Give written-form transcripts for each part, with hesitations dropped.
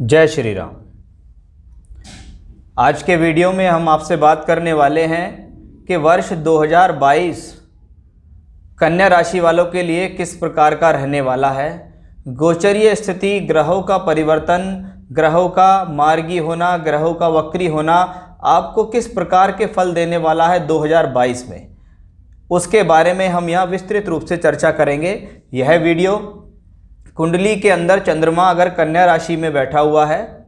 जय श्री राम। आज के वीडियो में हम आपसे बात करने वाले हैं कि वर्ष 2022 कन्या राशि वालों के लिए किस प्रकार का रहने वाला है। गोचरीय स्थिति, ग्रहों का परिवर्तन, ग्रहों का मार्गी होना, ग्रहों का वक्री होना आपको किस प्रकार के फल देने वाला है 2022 में, उसके बारे में हम यहाँ विस्तृत रूप से चर्चा करेंगे। यह वीडियो कुंडली के अंदर चंद्रमा अगर कन्या राशि में बैठा हुआ है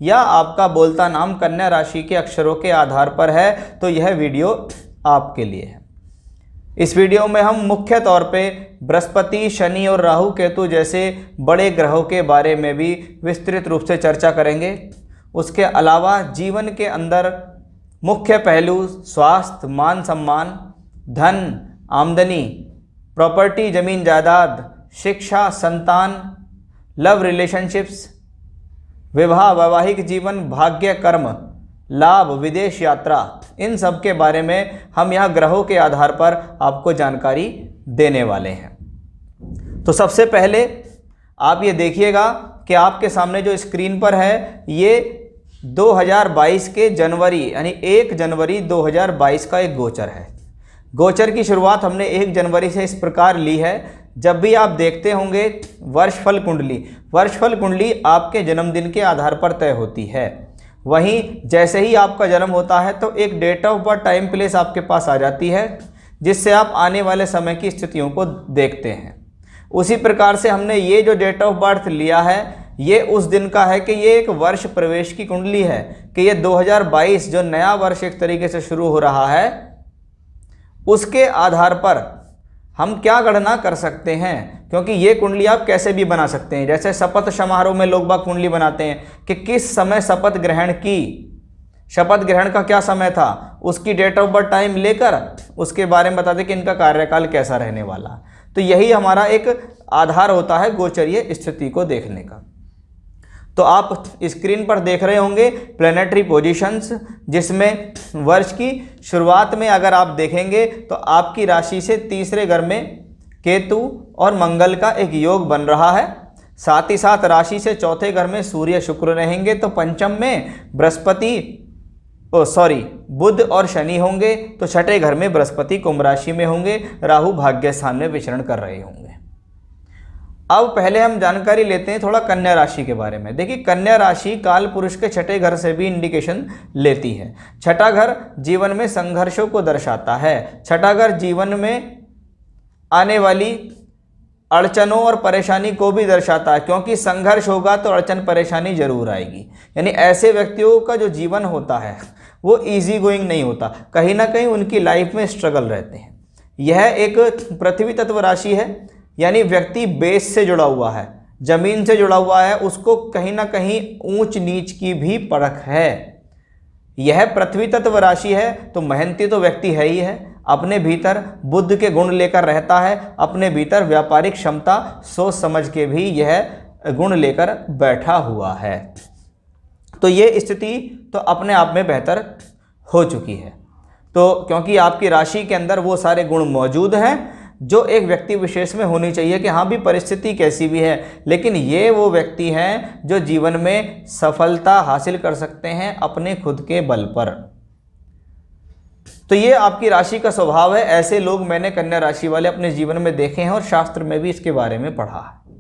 या आपका बोलता नाम कन्या राशि के अक्षरों के आधार पर है तो यह वीडियो आपके लिए है। इस वीडियो में हम मुख्य तौर पे बृहस्पति, शनि और राहु केतु जैसे बड़े ग्रहों के बारे में भी विस्तृत रूप से चर्चा करेंगे। उसके अलावा जीवन के अंदर मुख्य पहलू स्वास्थ्य, मान सम्मान, धन, आमदनी, प्रॉपर्टी, जमीन जायदाद, शिक्षा, संतान, लव रिलेशनशिप्स, विवाह, वैवाहिक जीवन, भाग्य, कर्म, लाभ, विदेश यात्रा, इन सब के बारे में हम यहाँ ग्रहों के आधार पर आपको जानकारी देने वाले हैं। तो सबसे पहले आप ये देखिएगा कि आपके सामने जो स्क्रीन पर है ये 2022 के जनवरी यानी 1 जनवरी 2022 का एक गोचर है। गोचर की शुरुआत हमने 1 जनवरी से इस प्रकार ली है। जब भी आप देखते होंगे वर्षफल कुंडली आपके जन्मदिन के आधार पर तय होती है। वहीं जैसे ही आपका जन्म होता है तो एक date of birth, time, place आपके पास आ जाती है जिससे आप आने वाले समय की स्थितियों को देखते हैं। उसी प्रकार से हमने ये जो डेट ऑफ बर्थ लिया है ये उस दिन का है कि ये एक वर्ष प्रवेश की कुंडली है कि ये 2022 जो नया वर्ष एक तरीके से शुरू हो रहा है उसके आधार पर हम क्या गणना कर सकते हैं, क्योंकि ये कुंडली आप कैसे भी बना सकते हैं। जैसे शपथ समारोह में लोग बाग कुंडली बनाते हैं कि किस समय शपथ ग्रहण की, शपथ ग्रहण का क्या समय था, उसकी डेट ऑफ बर्थ, टाइम लेकर उसके बारे में बताते कि इनका कार्यकाल कैसा रहने वाला। तो यही हमारा एक आधार होता है गोचरीय स्थिति को देखने का। तो आप स्क्रीन पर देख रहे होंगे प्लैनेटरी पोजीशंस, जिसमें वर्ष की शुरुआत में अगर आप देखेंगे तो आपकी राशि से तीसरे घर में केतु और मंगल का एक योग बन रहा है। साथ ही साथ राशि से चौथे घर में सूर्य शुक्र रहेंगे तो पंचम में बुध और शनि होंगे। तो छठे घर में बृहस्पति कुंभ राशि में होंगे, राहु भाग्य स्थान में विचरण कर रहे होंगे। अब पहले हम जानकारी लेते हैं थोड़ा कन्या राशि के बारे में। देखिए कन्या राशि काल पुरुष के छठे घर से भी इंडिकेशन लेती है। छठा घर जीवन में संघर्षों को दर्शाता है। छठा घर जीवन में आने वाली अड़चनों और परेशानी को भी दर्शाता है, क्योंकि संघर्ष होगा तो अड़चन परेशानी जरूर आएगी। यानी ऐसे व्यक्तियों का जो जीवन होता है वो इजी गोइंग नहीं होता, कहीं ना कहीं उनकी लाइफ में स्ट्रगल रहते हैं। यह एक पृथ्वी तत्व राशि है, यानी व्यक्ति बेस से जुड़ा हुआ है, जमीन से जुड़ा हुआ है, उसको कहीं ना कहीं ऊंच नीच की भी परख है। यह पृथ्वी तत्व राशि है तो मेहनती तो व्यक्ति है ही है, अपने भीतर बुद्ध के गुण लेकर रहता है, अपने भीतर व्यापारिक क्षमता, सोच समझ के भी यह गुण लेकर बैठा हुआ है। तो ये स्थिति तो अपने आप में बेहतर हो चुकी है। तो क्योंकि आपकी राशि के अंदर वो सारे गुण मौजूद हैं जो एक व्यक्ति विशेष में होनी चाहिए कि हाँ भी परिस्थिति कैसी भी है लेकिन ये वो व्यक्ति हैं जो जीवन में सफलता हासिल कर सकते हैं अपने खुद के बल पर। तो ये आपकी राशि का स्वभाव है। ऐसे लोग मैंने कन्या राशि वाले अपने जीवन में देखे हैं और शास्त्र में भी इसके बारे में पढ़ा है।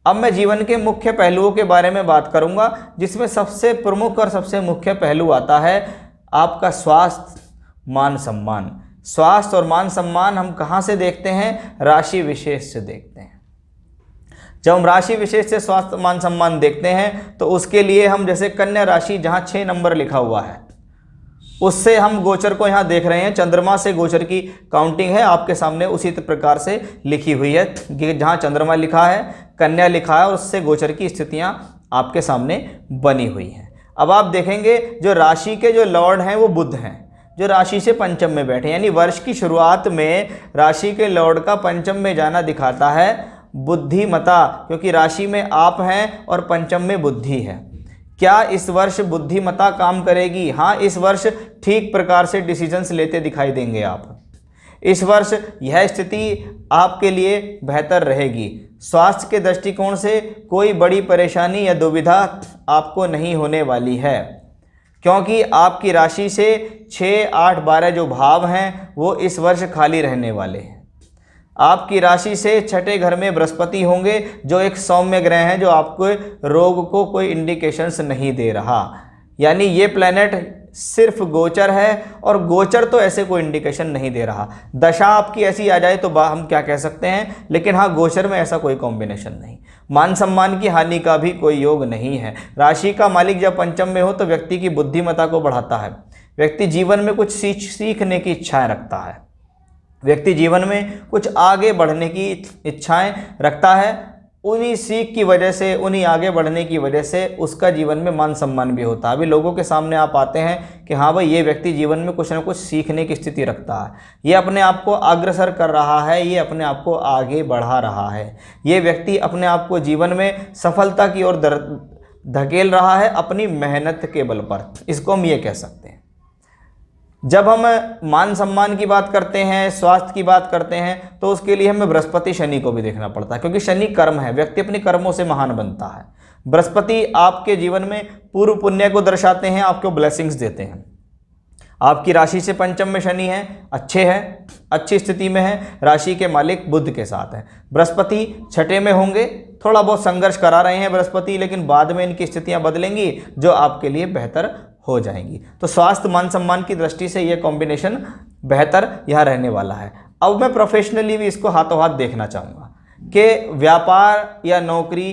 अब मैं जीवन के मुख्य पहलुओं के बारे में बात करूंगा, जिसमें सबसे प्रमुख और सबसे मुख्य पहलू आता है आपका स्वास्थ्य, मान सम्मान। स्वास्थ्य और मान सम्मान हम कहाँ से देखते हैं? राशि विशेष से देखते हैं। जब हम राशि विशेष से स्वास्थ्य मान सम्मान देखते हैं तो उसके लिए हम जैसे कन्या राशि जहाँ 6 नंबर लिखा हुआ है उससे हम गोचर को यहाँ देख रहे हैं। चंद्रमा से गोचर की काउंटिंग है आपके सामने उसी प्रकार से लिखी हुई है कि जहाँ चंद्रमा लिखा है, कन्या लिखा है और उससे गोचर की स्थितियाँ आपके सामने बनी हुई हैं। अब आप देखेंगे जो राशि के जो लॉर्ड हैं वो बुध हैं, जो राशि से पंचम में बैठे, यानी वर्ष की शुरुआत में राशि के लॉर्ड का पंचम में जाना दिखाता है बुद्धिमता, क्योंकि राशि में आप हैं और पंचम में बुद्धि है। क्या इस वर्ष बुद्धिमता काम करेगी? हाँ, इस वर्ष ठीक प्रकार से डिसीजंस लेते दिखाई देंगे आप। इस वर्ष यह स्थिति आपके लिए बेहतर रहेगी। स्वास्थ्य के दृष्टिकोण से कोई बड़ी परेशानी या दुविधा आपको नहीं होने वाली है, क्योंकि आपकी राशि से 6, 8, 12 जो भाव हैं वो इस वर्ष खाली रहने वाले हैं। आपकी राशि से छठे घर में बृहस्पति होंगे, जो एक सौम्य ग्रह है, जो आपको रोग को कोई इंडिकेशंस नहीं दे रहा। यानी ये प्लैनेट सिर्फ गोचर है, और गोचर तो ऐसे कोई इंडिकेशन नहीं दे रहा। दशा आपकी ऐसी आ जाए तो हम क्या कह सकते हैं, लेकिन हाँ, गोचर में ऐसा कोई कॉम्बिनेशन नहीं। मान सम्मान की हानि का भी कोई योग नहीं है। राशि का मालिक जब पंचम में हो तो व्यक्ति की बुद्धिमत्ता को बढ़ाता है। व्यक्ति जीवन में कुछ सीखने की इच्छाएं रखता है, व्यक्ति जीवन में कुछ आगे बढ़ने की इच्छाएं रखता है। उन्हीं सीख की वजह से, उन्हीं आगे बढ़ने की वजह से उसका जीवन में मान सम्मान भी होता है। अभी लोगों के सामने आप आते हैं कि हाँ भाई, ये व्यक्ति जीवन में कुछ ना कुछ सीखने की स्थिति रखता है, ये अपने आप को अग्रसर कर रहा है, ये अपने आप को आगे बढ़ा रहा है, ये व्यक्ति अपने आप को जीवन में सफलता की ओर धकेल रहा है अपनी मेहनत के बल पर। इसको हम ये कह सकते हैं। जब हम मान सम्मान की बात करते हैं, स्वास्थ्य की बात करते हैं, तो उसके लिए हमें बृहस्पति शनि को भी देखना पड़ता है, क्योंकि शनि कर्म है, व्यक्ति अपने कर्मों से महान बनता है। बृहस्पति आपके जीवन में पूर्व पुण्य को दर्शाते हैं, आपको ब्लेसिंग्स देते हैं। आपकी राशि से पंचम में शनि है, अच्छे हैं, अच्छी स्थिति में है, राशि के मालिक बुध के साथ है। बृहस्पति छठे में होंगे, थोड़ा बहुत संघर्ष करा रहे हैं बृहस्पति, लेकिन बाद में इनकी स्थितियां बदलेंगी जो आपके लिए बेहतर हो जाएंगी। तो स्वास्थ्य मान सम्मान की दृष्टि से ये कॉम्बिनेशन बेहतर यहाँ रहने वाला है। अब मैं प्रोफेशनली भी इसको हाथों हाथ देखना चाहूँगा कि व्यापार या नौकरी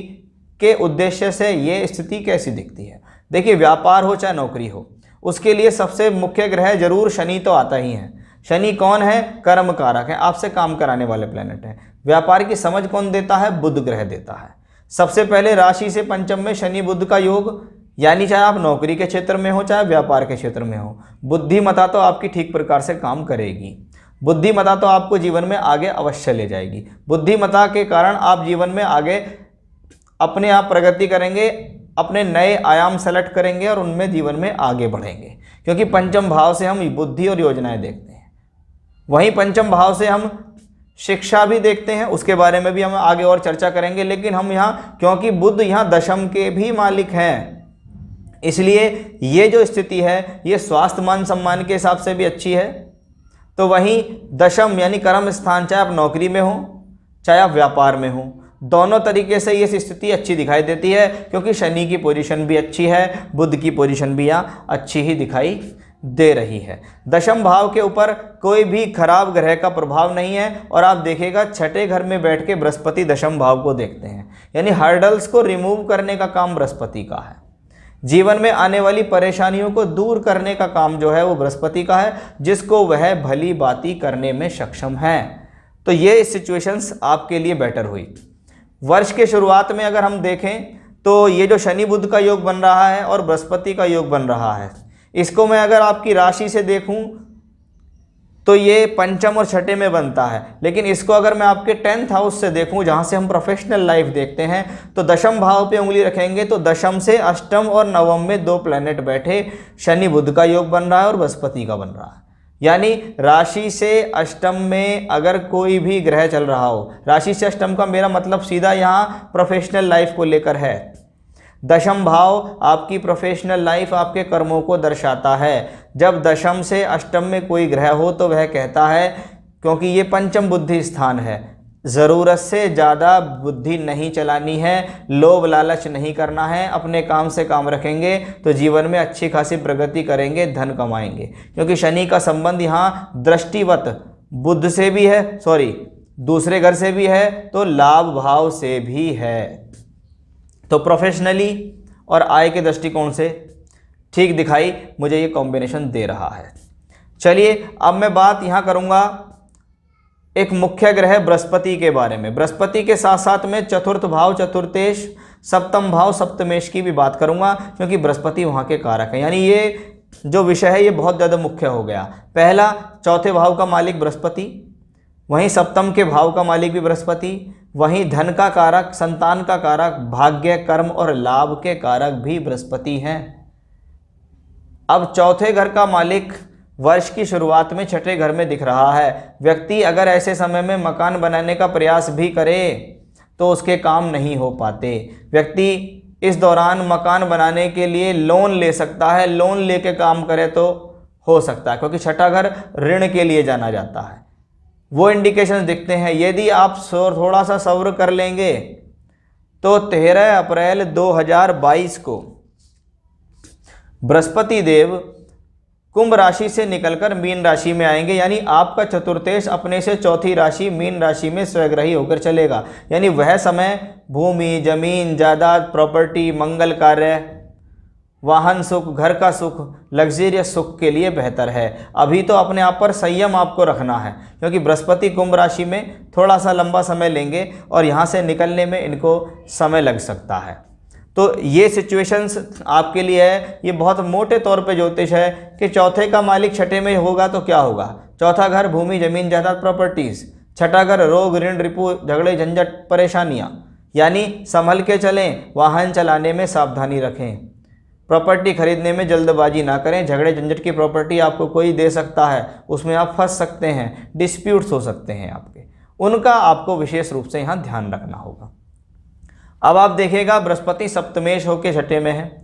के उद्देश्य से ये स्थिति कैसी दिखती है। देखिए, व्यापार हो चाहे नौकरी हो, उसके लिए सबसे मुख्य ग्रह जरूर शनि तो आता ही है। शनि कौन है? कर्म कारक है, आपसे काम कराने वाले प्लेनेट है। व्यापार की समझ कौन देता है? बुध ग्रह देता है। सबसे पहले राशि से पंचम में शनि बुध का योग, यानी चाहे आप नौकरी के क्षेत्र में हो चाहे व्यापार के क्षेत्र में हो, बुद्धिमत्ता तो आपकी ठीक प्रकार से काम करेगी। बुद्धिमत्ता तो आपको जीवन में आगे अवश्य ले जाएगी। बुद्धिमत्ता के कारण आप जीवन में आगे अपने आप प्रगति करेंगे, अपने नए आयाम सेलेक्ट करेंगे और उनमें जीवन में आगे बढ़ेंगे, क्योंकि पंचम भाव से हम बुद्धि और योजनाएं देखते हैं। वहीं पंचम भाव से हम शिक्षा भी देखते हैं, उसके बारे में भी हम आगे और चर्चा करेंगे। लेकिन हम यहाँ, क्योंकि बुध यहाँ दशम के भी मालिक हैं, इसलिए ये जो स्थिति है ये स्वास्थ्य मान सम्मान के हिसाब से भी अच्छी है। तो वहीं दशम यानी कर्म स्थान, चाहे आप नौकरी में हो चाहे आप व्यापार में हो, दोनों तरीके से ये स्थिति अच्छी दिखाई देती है, क्योंकि शनि की पोजीशन भी अच्छी है, बुध की पोजीशन भी यहाँ अच्छी ही दिखाई दे रही है। दशम भाव के ऊपर कोई भी खराब ग्रह का प्रभाव नहीं है। और आप देखिएगा, छठे घर में बैठ के बृहस्पति दशम भाव को देखते हैं, यानी हर्डल्स को रिमूव करने का काम बृहस्पति का है। जीवन में आने वाली परेशानियों को दूर करने का काम जो है वो बृहस्पति का है, जिसको वह भली बाती करने में सक्षम है। तो ये सिचुएशंस आपके लिए बेटर हुई। वर्ष के शुरुआत में अगर हम देखें तो ये जो शनि बुध का योग बन रहा है और बृहस्पति का योग बन रहा है, इसको मैं अगर आपकी राशि से देखूं तो ये पंचम और छठे में बनता है। लेकिन इसको अगर मैं आपके 10th हाउस से देखूं, जहां से हम प्रोफेशनल लाइफ देखते हैं, तो दशम भाव पे उंगली रखेंगे तो दशम से अष्टम और नवम में दो प्लैनेट बैठे, शनि बुध का योग बन रहा है और बृहस्पति का बन रहा है। यानी राशि से अष्टम में अगर कोई भी ग्रह चल रहा हो, राशि से अष्टम का मेरा मतलब सीधा यहाँ प्रोफेशनल लाइफ को लेकर है। दशम भाव आपकी प्रोफेशनल लाइफ, आपके कर्मों को दर्शाता है। जब दशम से अष्टम में कोई ग्रह हो तो वह कहता है, क्योंकि ये पंचम बुद्धि स्थान है, ज़रूरत से ज़्यादा बुद्धि नहीं चलानी है, लोभ लालच नहीं करना है, अपने काम से काम रखेंगे तो जीवन में अच्छी खासी प्रगति करेंगे, धन कमाएंगे। क्योंकि शनि का संबंध यहाँ दृष्टिवत बुध से भी है, दूसरे घर से भी है, तो लाभ भाव से भी है। तो प्रोफेशनली और आय के दृष्टिकोण से ठीक दिखाई मुझे ये कॉम्बिनेशन दे रहा है। चलिए अब मैं बात यहाँ करूँगा एक मुख्य ग्रह बृहस्पति के बारे में। बृहस्पति के साथ साथ मैं चतुर्थ भाव चतुर्थेश, सप्तम भाव सप्तमेश की भी बात करूँगा, क्योंकि बृहस्पति वहाँ के कारक हैं। यानी ये जो विषय है ये बहुत ज़्यादा मुख्य हो गया। पहला, चौथे भाव का मालिक बृहस्पति, वहीं सप्तम के भाव का मालिक भी बृहस्पति, वहीं धन का कारक, संतान का कारक, भाग्य, कर्म और लाभ के कारक भी बृहस्पति हैं। अब चौथे घर का मालिक वर्ष की शुरुआत में छठे घर में दिख रहा है। व्यक्ति अगर ऐसे समय में मकान बनाने का प्रयास भी करे तो उसके काम नहीं हो पाते। व्यक्ति इस दौरान मकान बनाने के लिए लोन ले सकता है, लोन लेके काम करे तो हो सकता है, क्योंकि छठा घर ऋण के लिए जाना जाता है। वो इंडिकेशंस दिखते हैं। यदि आप थोड़ा सा सब्र कर लेंगे तो 13 अप्रैल 2022 को बृहस्पति देव कुंभ राशि से निकलकर मीन राशि में आएंगे, यानी आपका चतुर्थेश अपने से चौथी राशि मीन राशि में स्वग्रही होकर चलेगा। यानी वह समय भूमि, जमीन, जायदाद, प्रॉपर्टी, मंगल कार्य, वाहन सुख, घर का सुख, लग्जरियस सुख के लिए बेहतर है। अभी तो अपने आप पर संयम आपको रखना है, क्योंकि बृहस्पति कुंभ राशि में थोड़ा सा लंबा समय लेंगे और यहाँ से निकलने में इनको समय लग सकता है। तो ये सिचुएशंस आपके लिए है। ये बहुत मोटे तौर पे ज्योतिष है कि चौथे का मालिक छठे में होगा तो क्या होगा। चौथा घर भूमि, जमीन, जायदाद, प्रॉपर्टीज़। छठा घर रोग, ऋण, रिपु, झगड़े, झंझट, परेशानियाँ, यानी संभल के चलें, वाहन चलाने में सावधानी रखें, प्रॉपर्टी खरीदने में जल्दबाजी ना करें। झगड़े झंझट की प्रॉपर्टी आपको कोई दे सकता है, उसमें आप फंस सकते हैं, डिस्प्यूट्स हो सकते हैं आपके, उनका आपको विशेष रूप से यहाँ ध्यान रखना होगा। अब आप देखिएगा बृहस्पति सप्तमेश होकर छठे में है,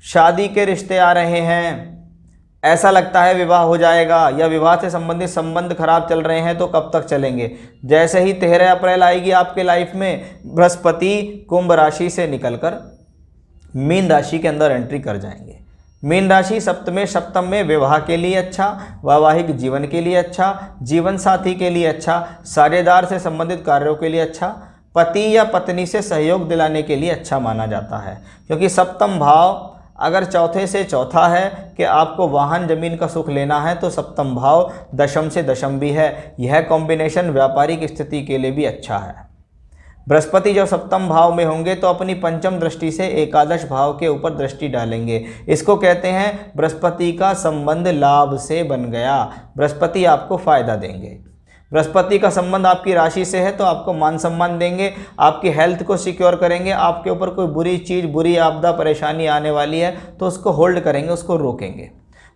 शादी के रिश्ते आ रहे हैं, ऐसा लगता है विवाह हो जाएगा, या विवाह से संबंधित संबंध खराब चल रहे हैं तो कब तक चलेंगे। जैसे ही 13 अप्रैल आएगी आपके लाइफ में, बृहस्पति कुंभ राशि से निकलकर मीन राशि के अंदर एंट्री कर जाएंगे। मीन राशि सप्तम में विवाह के लिए अच्छा, वैवाहिक जीवन के लिए अच्छा, जीवन साथी के लिए अच्छा, साझेदार से संबंधित कार्यों के लिए अच्छा, पति या पत्नी से सहयोग दिलाने के लिए अच्छा माना जाता है। क्योंकि सप्तम भाव अगर चौथे से चौथा है कि आपको वाहन जमीन का सुख लेना है, तो सप्तम भाव दशम से दशम भी है। यह कॉम्बिनेशन व्यापारिक स्थिति के लिए भी अच्छा है। बृहस्पति जब सप्तम भाव में होंगे तो अपनी पंचम दृष्टि से एकादश भाव के ऊपर दृष्टि डालेंगे। इसको कहते हैं बृहस्पति का संबंध लाभ से बन गया। बृहस्पति आपको फायदा देंगे। बृहस्पति का संबंध आपकी राशि से है तो आपको मान सम्मान देंगे, आपकी हेल्थ को सिक्योर करेंगे। आपके ऊपर कोई बुरी चीज़, बुरी आपदा, परेशानी आने वाली है तो उसको होल्ड करेंगे, उसको रोकेंगे।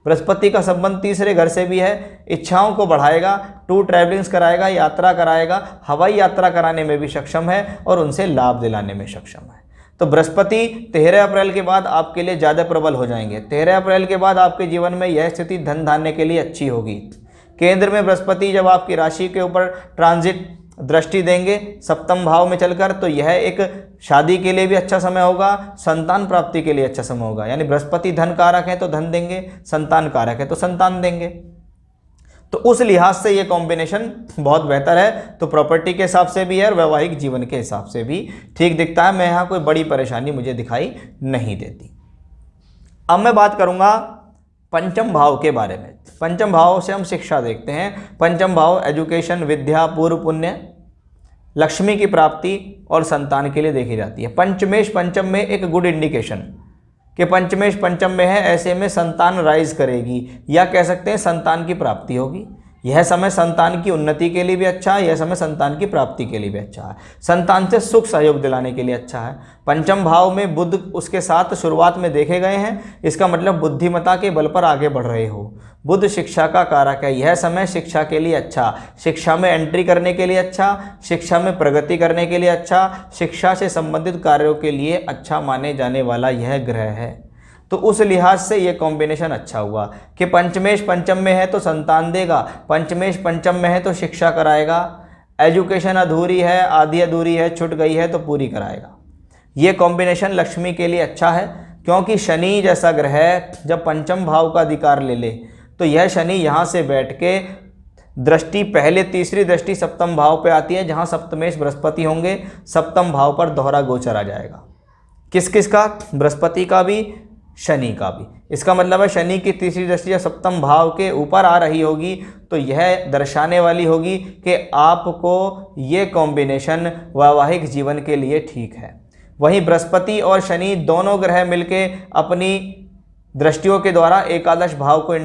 बृहस्पति का संबंध तीसरे घर से भी है, इच्छाओं को बढ़ाएगा, टूर ट्रैवलिंग्स कराएगा, यात्रा कराएगा, हवाई यात्रा कराने में भी सक्षम है और उनसे लाभ दिलाने में सक्षम है। तो बृहस्पति 13 अप्रैल के बाद आपके लिए ज़्यादा प्रबल हो जाएंगे। 13 अप्रैल के बाद आपके जीवन में यह स्थिति धन धान्य के लिए अच्छी होगी। केंद्र में बृहस्पति जब आपकी राशि के ऊपर ट्रांजिट दृष्टि देंगे सप्तम भाव में चलकर, तो यह एक शादी के लिए भी अच्छा समय होगा, संतान प्राप्ति के लिए अच्छा समय होगा। यानी बृहस्पति धन कारक है तो धन देंगे, संतान कारक है तो संतान देंगे। तो उस लिहाज से ये कॉम्बिनेशन बहुत बेहतर है। तो प्रॉपर्टी के हिसाब से भी है और वैवाहिक जीवन के हिसाब से भी ठीक दिखता है। मैं यहाँ कोई बड़ी परेशानी मुझे दिखाई नहीं देती। अब मैं बात करूँगा पंचम भाव के बारे में। पंचम भाव से हम शिक्षा देखते हैं। पंचम भाव एजुकेशन, विद्या, पूर्व पुण्य, लक्ष्मी की प्राप्ति और संतान के लिए देखी जाती है। पंचमेश पंचम में एक गुड इंडिकेशन कि पंचमेश पंचम में है, ऐसे में संतान राइज करेगी, या कह सकते हैं संतान की प्राप्ति होगी। यह समय संतान की उन्नति के लिए भी अच्छा है, यह समय संतान की प्राप्ति के लिए भी अच्छा है, संतान से सुख सहयोग दिलाने के लिए अच्छा है। पंचम भाव में बुध उसके साथ शुरुआत में देखे गए हैं, इसका मतलब बुद्धिमत्ता के बल पर आगे बढ़ रहे हो। बुध शिक्षा का कारक है, यह समय शिक्षा के लिए अच्छा, शिक्षा में एंट्री करने के लिए अच्छा, शिक्षा में प्रगति करने के लिए अच्छा, शिक्षा से संबंधित कार्यों के लिए अच्छा माने जाने वाला यह ग्रह है। तो उस लिहाज से ये कॉम्बिनेशन अच्छा हुआ कि पंचमेश पंचम में है तो संतान देगा, पंचमेश पंचम में है तो शिक्षा कराएगा, एजुकेशन अधूरी है, आधी अधूरी है, छूट गई है तो पूरी कराएगा। ये कॉम्बिनेशन लक्ष्मी के लिए अच्छा है, क्योंकि शनि जैसा ग्रह जब पंचम भाव का अधिकार ले ले तो यह शनि यहाँ से बैठ के दृष्टि, पहले तीसरी दृष्टि सप्तम भाव पे आती है, जहाँ सप्तमेश बृहस्पति होंगे, सप्तम भाव पर दोहरा गोचर आ जाएगा। किस किस का? बृहस्पति का भी, शनि का भी। इसका मतलब है शनि की तीसरी दृष्टि जब सप्तम भाव के ऊपर आ रही होगी तो यह दर्शाने वाली होगी कि आपको ये कॉम्बिनेशन वैवाहिक जीवन के लिए ठीक है। वहीं बृहस्पति और शनि दोनों ग्रह मिलके अपनी दृष्टियों के द्वारा एकादश भाव को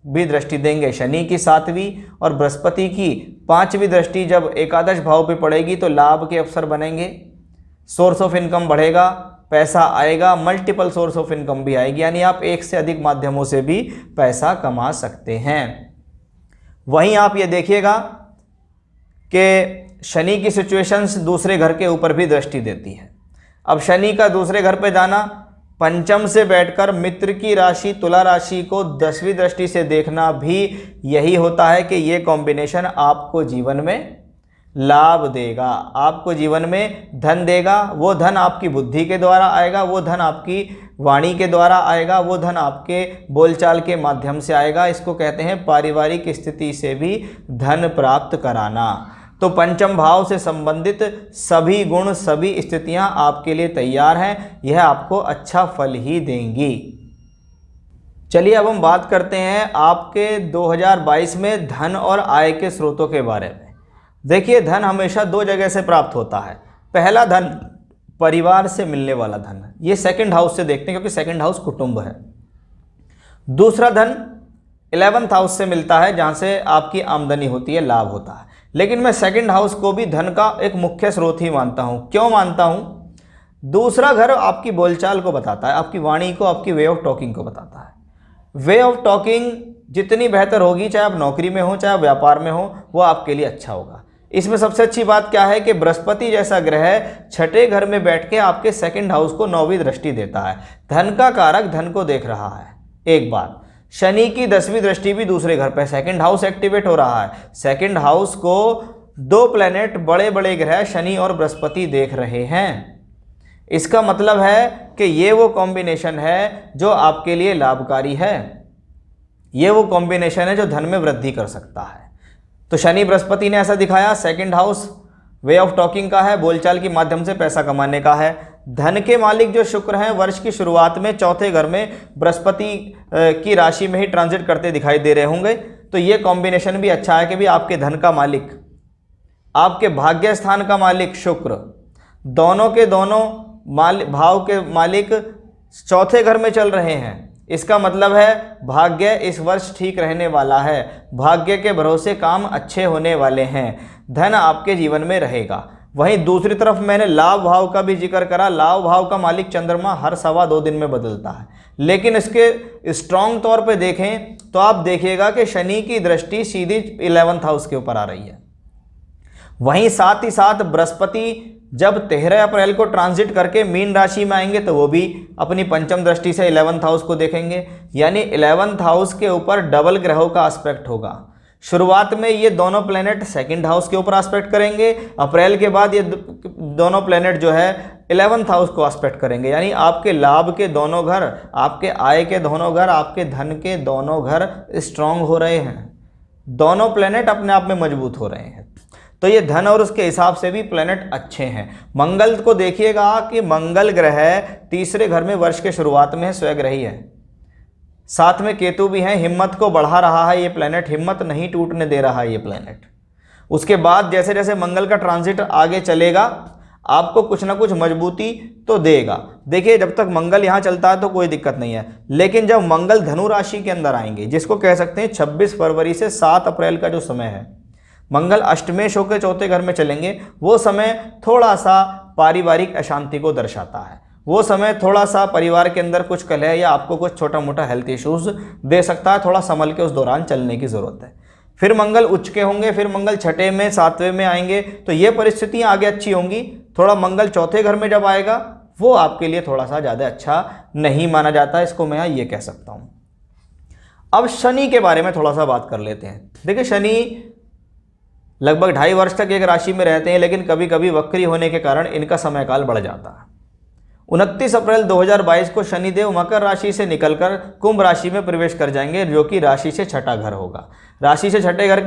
भी दृष्टि देंगे। शनि की 7वीं और बृहस्पति की 5वीं दृष्टि जब एकादश भाव पे पड़ेगी तो लाभ के अवसर बनेंगे, सोर्स ऑफ इनकम बढ़ेगा, पैसा आएगा, मल्टीपल सोर्स ऑफ इनकम भी आएगी, यानी आप एक से अधिक माध्यमों से भी पैसा कमा सकते हैं। वहीं आप ये देखिएगा कि शनि की सिचुएशंस दूसरे घर के ऊपर भी दृष्टि देती है। अब शनि का दूसरे घर पे जाना, पंचम से बैठकर मित्र की राशि तुला राशि को 10वीं दृष्टि से देखना भी यही होता है कि ये कॉम्बिनेशन आपको जीवन में लाभ देगा, आपको जीवन में धन देगा। वो धन आपकी बुद्धि के द्वारा आएगा, वो धन आपकी वाणी के द्वारा आएगा, वो धन आपके बोलचाल के माध्यम से आएगा। इसको कहते हैं पारिवारिक स्थिति से भी धन प्राप्त कराना। तो पंचम भाव से संबंधित सभी गुण, सभी स्थितियां आपके लिए तैयार हैं, यह आपको अच्छा फल ही देंगी। चलिए अब हम बात करते हैं आपके 2022 में धन और आय के स्रोतों के बारे में। देखिए, धन हमेशा दो जगह से प्राप्त होता है। पहला धन परिवार से मिलने वाला धन, ये सेकंड हाउस से देखते हैं क्योंकि सेकंड हाउस कुटुंब है। दूसरा धन 11th हाउस से मिलता है जहां से आपकी आमदनी होती है, लाभ होता है। लेकिन मैं सेकंड हाउस को भी धन का एक मुख्य स्रोत ही मानता हूं। क्यों मानता हूं? दूसरा घर आपकी बोलचाल को बताता है, आपकी वाणी को, आपकी वे ऑफ टॉकिंग को बताता है। वे ऑफ टॉकिंग जितनी बेहतर होगी, चाहे आप नौकरी में हो चाहे आप व्यापार में हो, वो आपके लिए अच्छा होगा। इसमें सबसे अच्छी बात क्या है कि बृहस्पति जैसा ग्रह छठे घर में बैठ के आपके सेकंड हाउस को 9वीं दृष्टि देता है। धन का कारक धन को देख रहा है। एक बात, शनि की 10वीं दृष्टि भी दूसरे घर पे, सेकंड हाउस एक्टिवेट हो रहा है। सेकंड हाउस को दो प्लेनेट, बड़े बड़े ग्रह शनि और बृहस्पति देख रहे हैं। इसका मतलब है कि ये वो कॉम्बिनेशन है जो आपके लिए लाभकारी है, ये वो कॉम्बिनेशन है जो धन में वृद्धि कर सकता है। तो शनि बृहस्पति ने ऐसा दिखाया, second house way of talking का है, बोलचाल के माध्यम से पैसा कमाने का है। धन के मालिक जो शुक्र हैं, वर्ष की शुरुआत में चौथे घर में बृहस्पति की राशि में ही ट्रांजिट करते दिखाई दे रहे होंगे। तो ये कॉम्बिनेशन भी अच्छा है कि भी आपके धन का मालिक, आपके भाग्य स्थान का मालिक शुक्र, दोनों के दोनों भाव के मालिक चौथे घर में चल रहे हैं। इसका मतलब है भाग्य इस वर्ष ठीक रहने वाला है, भाग्य के भरोसे काम अच्छे होने वाले हैं, धन आपके जीवन में रहेगा। वहीं दूसरी तरफ मैंने लाभ भाव का भी जिक्र करा। लाभ भाव का मालिक चंद्रमा हर 2.25 दिन में बदलता है, लेकिन इसके स्ट्रॉन्ग तौर पे देखें तो आप देखिएगा कि शनि की दृष्टि सीधी 11th हाउस के ऊपर आ रही है। वहीं साथ ही साथ बृहस्पति जब 13 अप्रैल को ट्रांजिट करके मीन राशि में आएंगे तो वो भी अपनी पंचम दृष्टि से 11th हाउस को देखेंगे, यानी 11th हाउस के ऊपर डबल ग्रहों का एस्पेक्ट होगा। शुरुआत में ये दोनों प्लेनेट सेकंड हाउस के ऊपर एस्पेक्ट करेंगे, अप्रैल के बाद ये दोनों प्लेनेट जो है 11th हाउस को एस्पेक्ट करेंगे, यानी आपके लाभ के दोनों घर, आपके आय के दोनों घर, आपके धन के दोनों घर स्ट्रांग हो रहे हैं। दोनों प्लेनेट अपने आप में मजबूत हो रहे हैं। तो ये धन और उसके हिसाब से भी प्लेनेट अच्छे हैं। मंगल को देखिएगा कि मंगल ग्रह तीसरे घर में वर्ष के शुरुआत में है, स्वग्रही है, साथ में केतु भी है, हिम्मत को बढ़ा रहा है ये प्लेनेट, हिम्मत नहीं टूटने दे रहा है ये प्लेनेट। उसके बाद जैसे जैसे मंगल का ट्रांजिट आगे चलेगा आपको कुछ ना कुछ मजबूती तो देगा। देखिए, जब तक मंगल यहाँ चलता है तो कोई दिक्कत नहीं है, लेकिन जब मंगल धनु राशि के अंदर आएंगे, जिसको कह सकते हैं 26 फरवरी से 7 अप्रैल का जो समय है, मंगल अष्टमेश होकर चौथे घर में चलेंगे, वो समय थोड़ा सा पारिवारिक अशांति को दर्शाता है। वो समय थोड़ा सा परिवार के अंदर कुछ कलह या आपको कुछ छोटा मोटा हेल्थ इश्यूज दे सकता है, थोड़ा संभल के उस दौरान चलने की ज़रूरत है। फिर मंगल उच्च के होंगे, फिर मंगल छठे में 7वें में आएंगे, तो ये परिस्थितियाँ आगे अच्छी होंगी। थोड़ा मंगल चौथे घर में जब आएगा वो आपके लिए थोड़ा सा ज़्यादा अच्छा नहीं माना जाता है, इसको मैं यहाँ ये कह सकता हूँ। अब शनि के बारे में थोड़ा सा बात कर लेते हैं। देखिए, शनि लगभग 2.5 वर्ष तक एक राशि में रहते हैं, लेकिन कभी कभी वक्री होने के कारण इनका समयकाल बढ़ जाता है। 29 अप्रैल 2022 को शनिदेव मकर राशि से निकलकर कुंभ राशि में प्रवेश कर जाएंगे, जो कि राशि से छठा घर होगा। राशि से छठे घर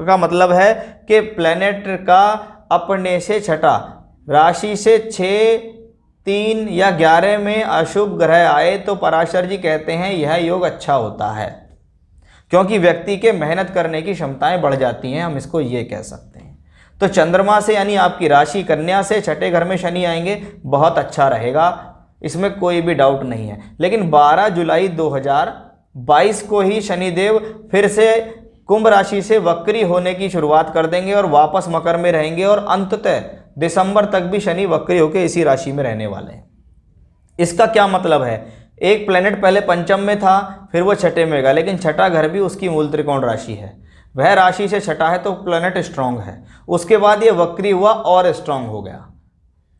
का मतलब है कि प्लैनेट का अपने से छठा, राशि से 6, 3 या 11 में अशुभ ग्रह आए तो पराशर जी कहते हैं यह योग अच्छा होता है, क्योंकि व्यक्ति के मेहनत करने की क्षमताएं बढ़ जाती हैं, हम इसको ये कह सकते हैं। तो चंद्रमा से यानी आपकी राशि कन्या से छठे घर में शनि आएंगे, बहुत अच्छा रहेगा, इसमें कोई भी डाउट नहीं है। लेकिन 12 जुलाई 2022 को ही शनिदेव फिर से कुंभ राशि से वक्री होने की शुरुआत कर देंगे और वापस मकर में रहेंगे, और अंततः दिसंबर तक भी शनि वक्री होकर इसी राशि में रहने वाले हैं। इसका क्या मतलब है? एक प्लेनेट पहले पंचम में था, फिर वो छठे में गया, लेकिन छठा घर भी उसकी मूल त्रिकोण राशि है, वह राशि से छठा है तो प्लेनेट स्ट्रांग है। उसके बाद ये वक्री हुआ और स्ट्रांग हो गया,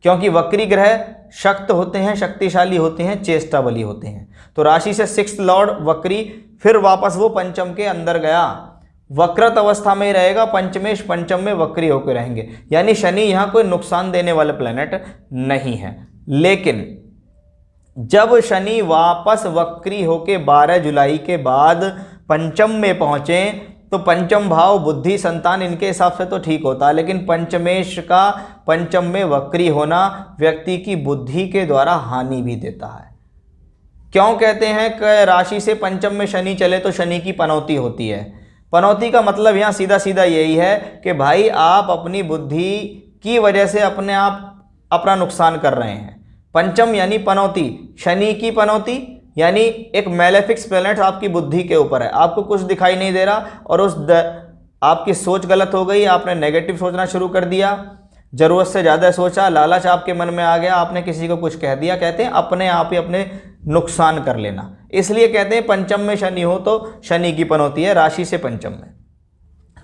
क्योंकि वक्री ग्रह शक्त होते हैं, शक्तिशाली होते हैं, चेष्टा बली होते हैं। तो राशि से 6th लॉर्ड वक्री, फिर वापस वो पंचम के अंदर गया, वक्रत अवस्था में ही रहेगा, पंचमेश पंचम में वक्री होकर रहेंगे। यानी शनि यहाँ कोई नुकसान देने वाला प्लेनेट नहीं है। लेकिन जब शनि वापस वक्री होके 12 जुलाई के बाद पंचम में पहुंचे, तो पंचम भाव बुद्धि संतान इनके हिसाब से तो ठीक होता है, लेकिन पंचमेश का पंचम में वक्री होना व्यक्ति की बुद्धि के द्वारा हानि भी देता है। क्यों कहते हैं कि राशि से पंचम में शनि चले तो शनि की पनौती होती है? पनौती का मतलब यहाँ सीधा सीधा यही है कि भाई आप अपनी बुद्धि की वजह से अपने आप अपना नुकसान कर रहे हैं। पंचम यानी पनौती, शनि की पनौती यानी एक मैलेफिक्स प्लैनेट आपकी बुद्धि के ऊपर है, आपको कुछ दिखाई नहीं दे रहा और आपकी सोच गलत हो गई, आपने नेगेटिव सोचना शुरू कर दिया, जरूरत से ज़्यादा सोचा, लालच आपके मन में आ गया, आपने किसी को कुछ कह दिया। कहते हैं अपने आप ही अपने नुकसान कर लेना। इसलिए कहते हैं पंचम में शनि हो तो शनि की पनौती है, राशि से पंचम में।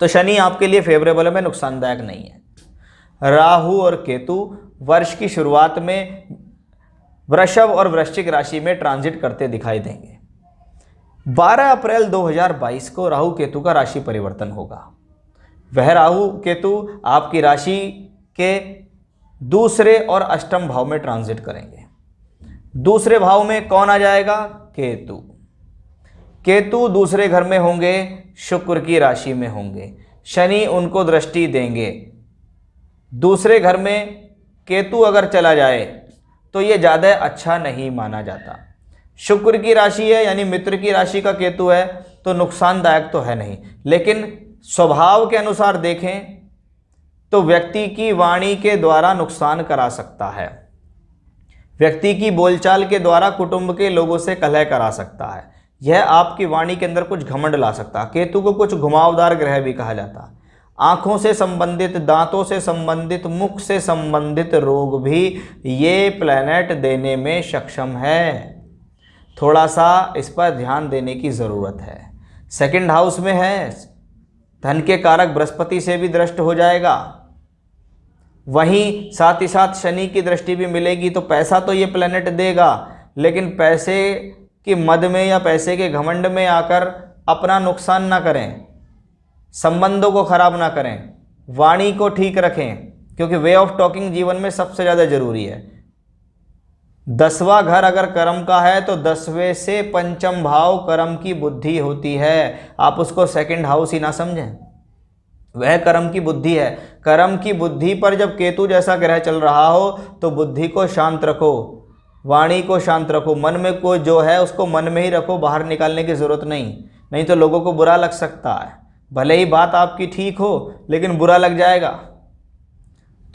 तो शनि आपके लिए फेवरेबल है, नुकसानदायक नहीं है। राहु और केतु वर्ष की शुरुआत में वृषभ और वृश्चिक राशि में ट्रांजिट करते दिखाई देंगे। 12 अप्रैल 2022 को राहु केतु का राशि परिवर्तन होगा। वह राहु केतु आपकी राशि के दूसरे और अष्टम भाव में ट्रांजिट करेंगे। दूसरे भाव में कौन आ जाएगा? केतु। केतु दूसरे घर में होंगे, शुक्र की राशि में होंगे, शनि उनको दृष्टि देंगे। दूसरे घर में केतु अगर चला जाए तो ये ज़्यादा अच्छा नहीं माना जाता। शुक्र की राशि है यानी मित्र की राशि का केतु है तो नुकसानदायक तो है नहीं, लेकिन स्वभाव के अनुसार देखें तो व्यक्ति की वाणी के द्वारा नुकसान करा सकता है, व्यक्ति की बोलचाल के द्वारा कुटुंब के लोगों से कलह करा सकता है, यह आपकी वाणी के अंदर कुछ घमंड ला सकता है। केतु को कुछ घुमावदार ग्रह भी कहा जाता है। आँखों से संबंधित, दांतों से संबंधित, मुख से संबंधित रोग भी ये प्लैनेट देने में सक्षम है। थोड़ा सा इस पर ध्यान देने की ज़रूरत है। सेकंड हाउस में है, धन के कारक बृहस्पति से भी दृष्ट हो जाएगा, वहीं साथ ही साथ शनि की दृष्टि भी मिलेगी। तो पैसा तो ये प्लैनेट देगा, लेकिन पैसे की मद में या पैसे के घमंड में आकर अपना नुकसान ना करें, संबंधों को खराब ना करें, वाणी को ठीक रखें, क्योंकि वे ऑफ टॉकिंग जीवन में सबसे ज़्यादा जरूरी है। 10वां घर अगर कर्म का है तो 10वें से पंचम भाव कर्म की बुद्धि होती है। आप उसको सेकंड हाउस ही ना समझें, वह कर्म की बुद्धि है। कर्म की बुद्धि पर जब केतु जैसा ग्रह चल रहा हो तो बुद्धि को शांत रखो, वाणी को शांत रखो, मन में कोई जो है उसको मन में ही रखो, बाहर निकालने की ज़रूरत नहीं तो लोगों को बुरा लग सकता है। भले ही बात आपकी ठीक हो लेकिन बुरा लग जाएगा।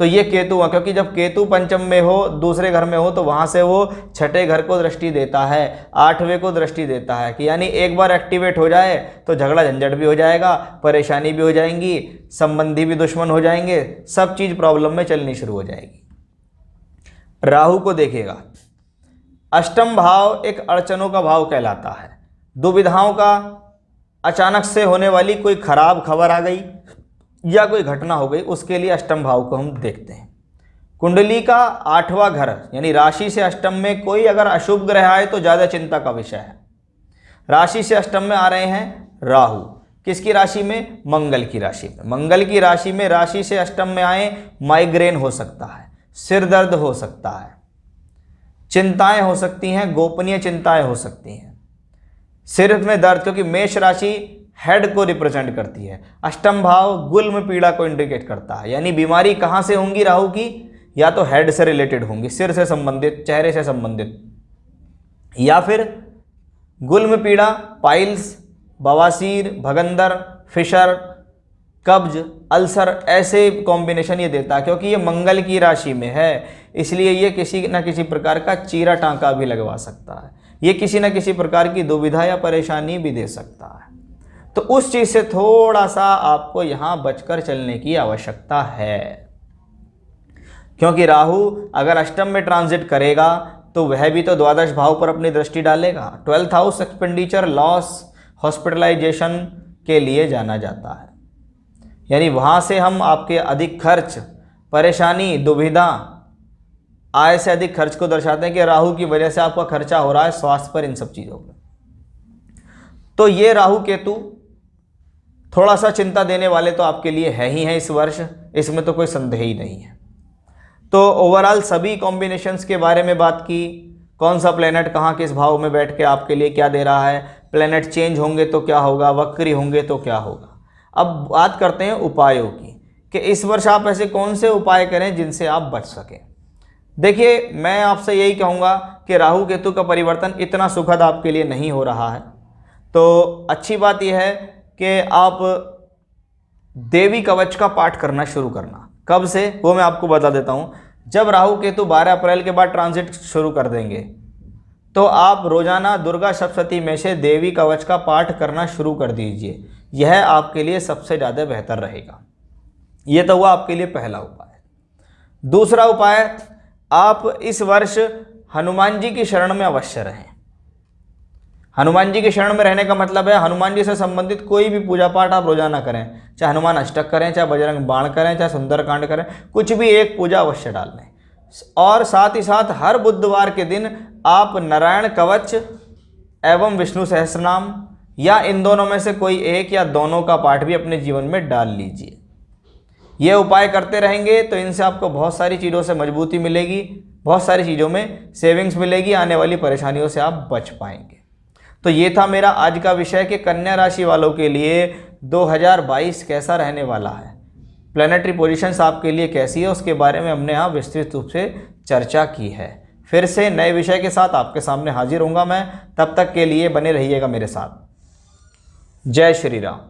तो ये केतु है, क्योंकि जब केतु पंचम में हो, दूसरे घर में हो, तो वहाँ से वो छठे घर को दृष्टि देता है, 8वें को दृष्टि देता है कि यानी एक बार एक्टिवेट हो जाए तो झगड़ा झंझट भी हो जाएगा, परेशानी भी हो जाएंगी, संबंधी भी दुश्मन हो जाएंगे, सब चीज़ प्रॉब्लम में चलनी शुरू हो जाएगी। राहु को देखिएगा, अष्टम भाव एक अड़चनों का भाव कहलाता है। दुविधाओं का, अचानक से होने वाली कोई खराब खबर आ गई या कोई घटना हो गई, उसके लिए अष्टम भाव को हम देखते हैं। कुंडली का 8वां घर यानी राशि से अष्टम में कोई अगर अशुभ ग्रह आए तो ज़्यादा चिंता का विषय है। राशि से अष्टम में आ रहे हैं राहु, किसकी राशि में? मंगल की राशि में। मंगल की राशि में राशि से अष्टम में आए, माइग्रेन हो सकता है, सिर दर्द हो सकता है, चिंताएं हो सकती हैं, गोपनीय चिंताएं हो सकती हैं, सिर में दर्द, क्योंकि मेष राशि हेड को रिप्रेजेंट करती है। अष्टम भाव गुल्म पीड़ा को इंडिकेट करता है, यानी बीमारी कहाँ से होंगी राहु की? या तो हेड से रिलेटेड होंगी, सिर से संबंधित, चेहरे से संबंधित, या फिर गुल्म पीड़ा, पाइल्स, बवासीर, भगंदर, फिशर, कब्ज, अल्सर, ऐसे कॉम्बिनेशन ये देता है। क्योंकि ये मंगल की राशि में है, इसलिए ये किसी न किसी प्रकार का चीरा टांका भी लगवा सकता है, ये किसी न किसी प्रकार की दुविधा या परेशानी भी दे सकता है। तो उस चीज़ से थोड़ा सा आपको यहाँ बचकर चलने की आवश्यकता है, क्योंकि राहु अगर अष्टम में ट्रांजिट करेगा तो वह भी तो द्वादश भाव पर अपनी दृष्टि डालेगा। 12th house expenditure, loss, hospitalisation के लिए जाना जाता है, यानी वहाँ से हम आपके अधिक खर्च, परेशानी, दुविधा, आय से अधिक खर्च को दर्शाते हैं कि राहु की वजह से आपका खर्चा हो रहा है स्वास्थ्य पर, इन सब चीज़ों पर। तो ये राहु केतु थोड़ा सा चिंता देने वाले तो आपके लिए है ही हैं इस वर्ष, इसमें तो कोई संदेह ही नहीं है। तो ओवरऑल सभी कॉम्बिनेशंस के बारे में बात की, कौन सा प्लेनेट कहाँ किस भाव में बैठ के आपके लिए क्या दे रहा है, प्लेनेट चेंज होंगे तो क्या होगा, वक्री होंगे तो क्या होगा। अब बात करते हैं उपायों की कि इस वर्ष आप ऐसे कौन से उपाय करें जिनसे आप बच सकें। देखिए, मैं आपसे यही कहूँगा कि राहु केतु का परिवर्तन इतना सुखद आपके लिए नहीं हो रहा है, तो अच्छी बात यह है कि आप देवी कवच का पाठ करना शुरू करना। कब से, वो मैं आपको बता देता हूँ। जब राहु केतु 12 अप्रैल के बाद ट्रांजिट शुरू कर देंगे तो आप रोजाना दुर्गा सप्तशती में से देवी कवच का पाठ करना शुरू कर दीजिए, यह आपके लिए सबसे ज़्यादा बेहतर रहेगा। यह तो हुआ आपके लिए पहला उपाय। दूसरा उपाय, आप इस वर्ष हनुमान जी की शरण में अवश्य रहें। हनुमान जी की शरण में रहने का मतलब है हनुमान जी से संबंधित कोई भी पूजा पाठ आप रोजाना करें, चाहे हनुमान अष्टक करें, चाहे बजरंग बाण करें, चाहे सुंदरकांड करें, कुछ भी एक पूजा अवश्य डाल लें। और साथ ही साथ हर बुधवार के दिन आप नारायण कवच एवं विष्णु सहस्रनाम या इन दोनों में से कोई एक या दोनों का पाठ भी अपने जीवन में डाल लीजिए। ये उपाय करते रहेंगे तो इनसे आपको बहुत सारी चीज़ों से मजबूती मिलेगी, बहुत सारी चीज़ों में सेविंग्स मिलेगी, आने वाली परेशानियों से आप बच पाएंगे। तो ये था मेरा आज का विषय कि कन्या राशि वालों के लिए 2022 कैसा रहने वाला है, प्लैनेटरी पोजीशंस आपके लिए कैसी है, उसके बारे में हमने यहाँ विस्तृत रूप से चर्चा की है। फिर से नए विषय के साथ आपके सामने हाजिर होऊंगा मैं, तब तक के लिए बने रहिएगा मेरे साथ। जय श्री राम।